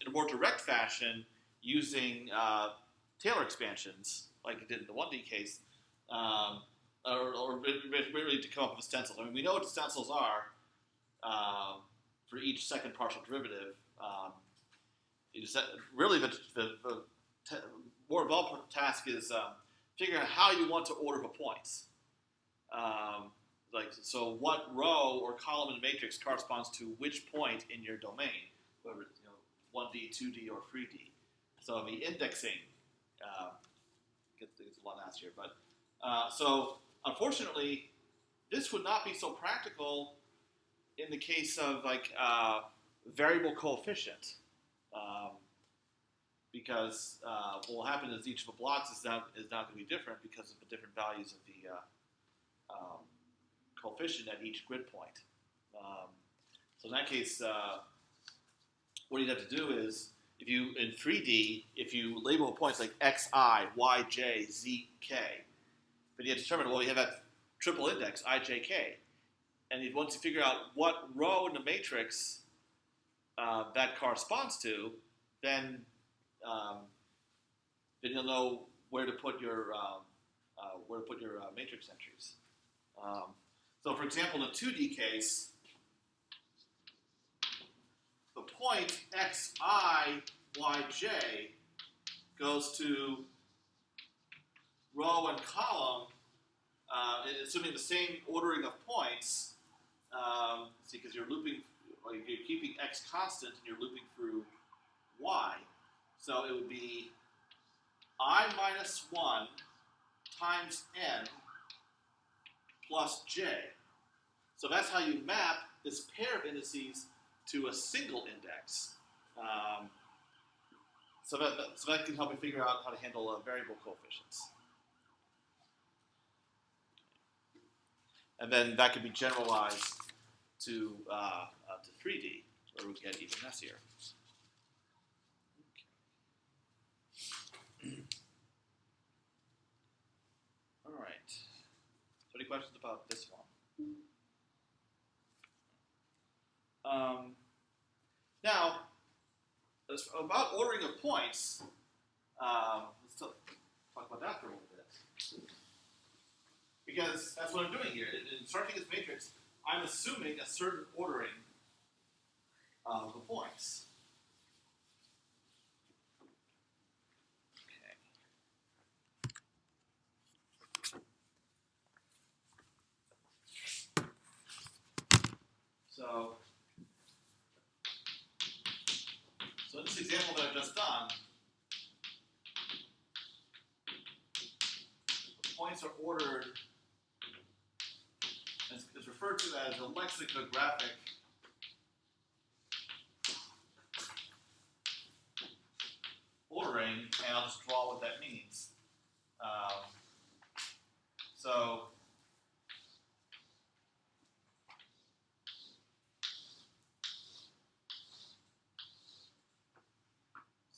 a more direct fashion using Taylor expansions, like it did in the 1D case, or really to come up with stencils. I mean, we know what the stencils are for each second partial derivative. Really, the more involved task is figuring out how you want to order the points. So what row or column in the matrix corresponds to which point in your domain, whether it's 1D, 2D, or 3D. So the indexing gets a lot nastier. But so unfortunately, this would not be so practical in the case of like variable coefficient, because what will happen is each of the blocks is now going to be different because of the different values of the coefficient at each grid point. So in that case, what you'd have to do is, if you in 3D, if you label points like xi, yj, zk, then you have to determine, well, you have that triple index ijk, and once you figure out what row in the matrix that corresponds to, then you'll know where to put your matrix entries. So, for example, in the 2D case, the point xi, yj goes to row and column, assuming the same ordering of points. See, because you're looping, you're keeping x constant, and you're looping through y. So it would be I minus 1 times n plus j. So that's how you map this pair of indices to a single index. So that can help me figure out how to handle variable coefficients. And then that can be generalized to 3D, where we get even messier. Okay. All right. So any questions about this one? Now, about ordering of points, let's talk about that for a little bit. Because that's what I'm doing here. In starting this matrix, I'm assuming a certain ordering of the points. Okay. So in this example that I've just done, the points are ordered, it's referred to as a lexicographic ordering, and I'll just draw what that means.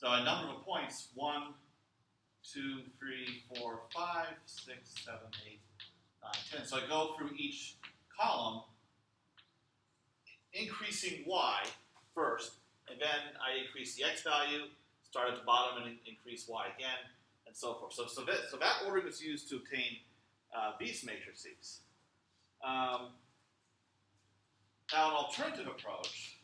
So a number of points, 1, 2, 3, 4, 5, 6, 7, 8, 9, And so I go through each column, increasing y first, and then I increase the x value, start at the bottom and increase y again, and so forth. So that ordering is used to obtain these matrices. Now an alternative approach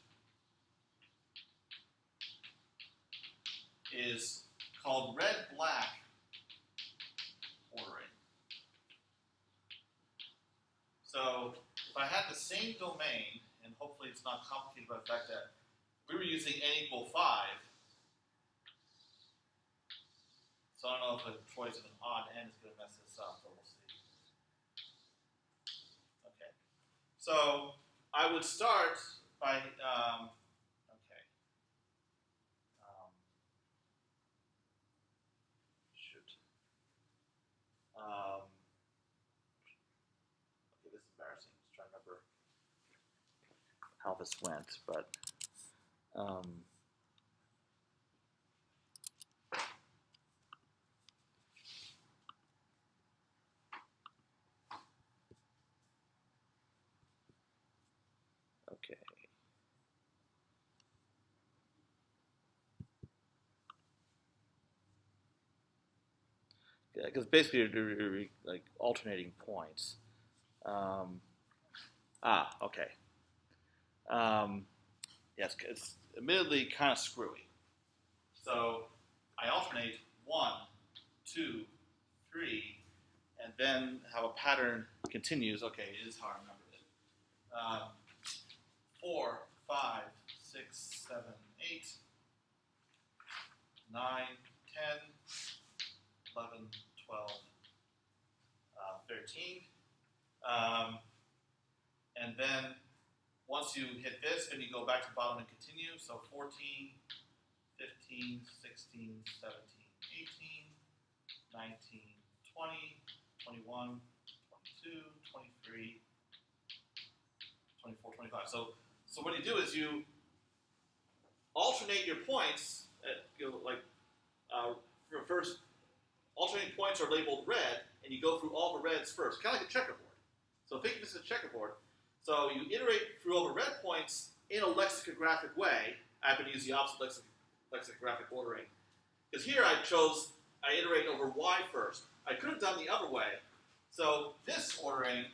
is called red-black ordering. So if I had the same domain, and hopefully it's not complicated by the fact that we were using n equal 5, so I don't know if a choice of an odd n is going to mess this up, but we'll see. Okay, so I would start by, okay, this is embarrassing. Just trying to remember how this went, but okay. Yeah, because basically you're like alternating points. Okay. Yes, it's admittedly kind of screwy. So I alternate 1, 2, 3, and then how a pattern continues. Okay, it is how I remembered it. 4, 5, 6, 7, 8, 9, 10, 11, 12, 13. And then once you hit this, then you go back to the bottom and continue. So 14, 15, 16, 17, 18, 19, 20, 21, 22, 23, 24, 25. So what you do is you alternate your points. First, alternating points are labeled red, and you go through all the reds first, kind of like a checkerboard. So think of this as a checkerboard. So you iterate through all the red points in a lexicographic way. I'm going to use the opposite lexicographic ordering. Because here I iterate over y first. I could have done the other way. So this ordering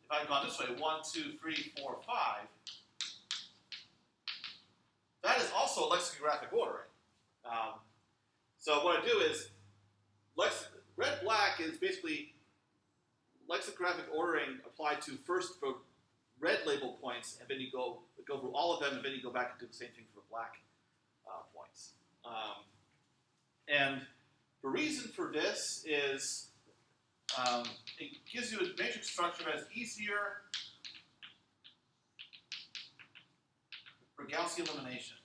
if I'd gone this way, 1, 2, 3, 4, 5, that is also lexicographic ordering. So what I do is, red-black is basically lexicographic ordering applied to first the red labeled points, and then you go through all of them, and then you go back and do the same thing for black points. And the reason for this is it gives you a matrix structure that is easier for Gaussian elimination.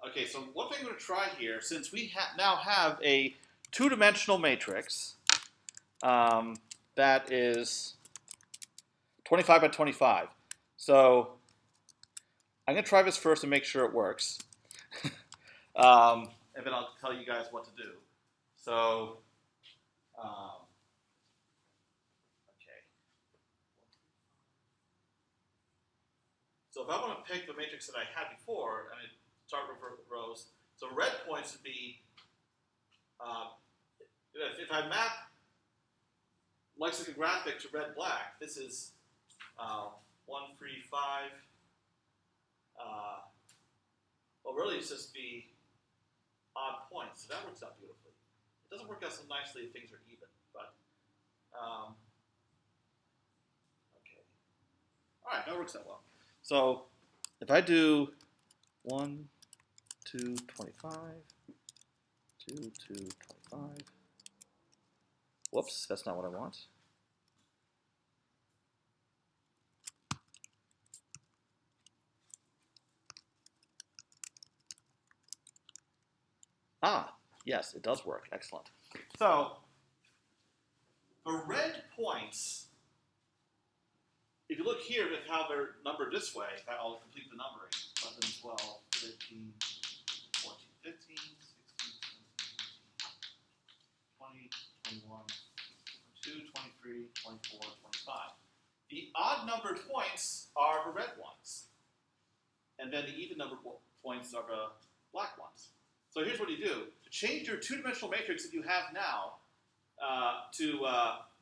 Okay, so one thing I'm going to try here, since we now have a two-dimensional matrix that is 25 by 25. So I'm going to try this first and make sure it works. And then I'll tell you guys what to do. So, okay. So if I want to pick the matrix that I had before, and I start with rows, so red points would be, if I map lexicographic to red-black, this is 1, 3, 5. Well, really, it's just the odd points, so that works out beautifully. It doesn't work out so nicely if things are even, but okay. All right, that works out well. So if I do 1, 2, 25, 2, 2, 25. Whoops, that's not what I want. Yes, it does work. Excellent. So the red points if you look here at how they're numbered this way, I'll complete the numbering. 11, 12, 13, 14, 15, 16, 17, 18, 20, 21, 22, 23, 24, 25. The odd numbered points are the red ones. And then the even numbered points are the black ones. So here's what you do. To change your two-dimensional matrix that you have now to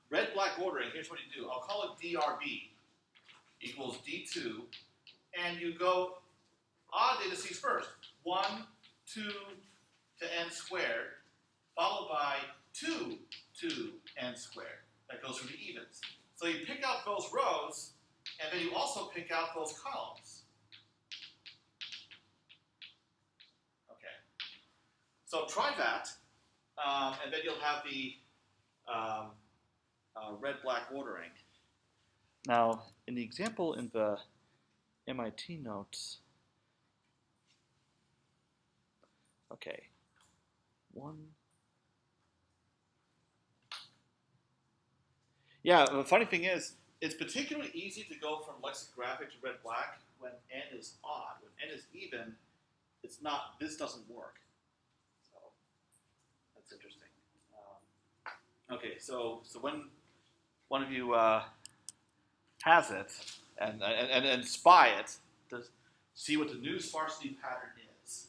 red-black ordering, here's what you do. I'll call it DRB equals D2. And you go odd indices first. 1, 2 to n squared, followed by 2 to n squared. That goes for the evens. So you pick out those rows, and then you also pick out those columns. Okay. So try that, and then you'll have the red-black ordering. Now, in the example in the MIT notes, okay, 1. Yeah, the funny thing is, it's particularly easy to go from lexicographic to red-black when n is odd. When n is even, it's not. This doesn't work. So that's interesting. Okay, so when one of you has it and spy it, to see what the new sparsity pattern is,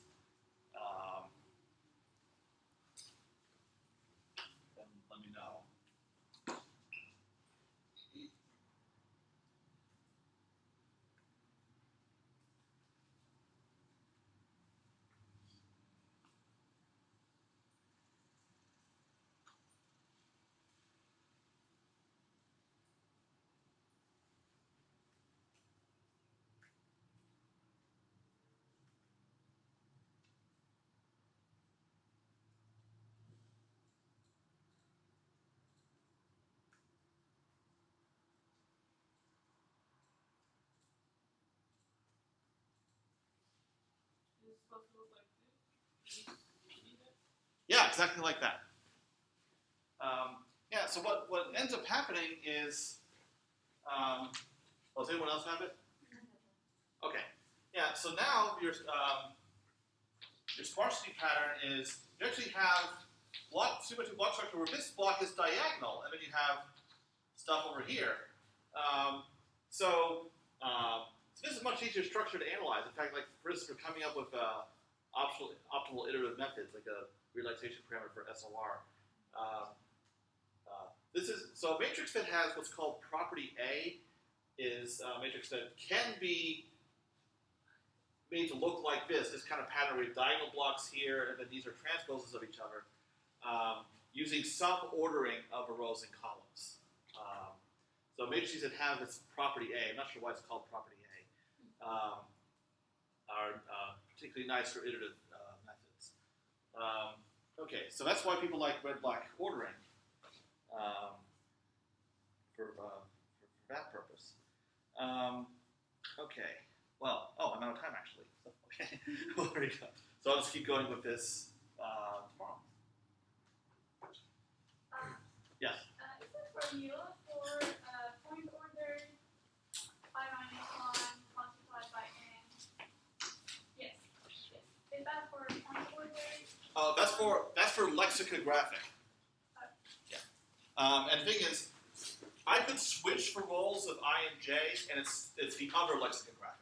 then let me know. Is it supposed to look like this? Yeah, exactly like that. Yeah, so what ends up happening is, does anyone else have it? Okay. Yeah, so now your sparsity pattern is, you actually have symmetry block structure where this block is diagonal, and then you have stuff over here. So this is a much easier structure to analyze. In fact, like for instance, we're coming up with optimal iterative methods, like a relaxation parameter for SLR. This is so a matrix that has what's called property A is a matrix that can be made to look like this kind of pattern with diagonal blocks here, and then these are transposes of each other, using some ordering of the rows and columns. So matrices that have this property A, I'm not sure why it's called property A, are particularly nice for iterative methods. Okay, so that's why people like red-black ordering for that purpose. Okay, well, I'm out of time actually. So, okay, well, there you go. So I'll just keep going with this tomorrow. Yes? Is it formula for point order I minus 1 multiplied by n? Yes. Is that for point order? That's for lexicographic. Yeah. And the thing is, I could switch for roles of I and J, and it's the other lexicographic.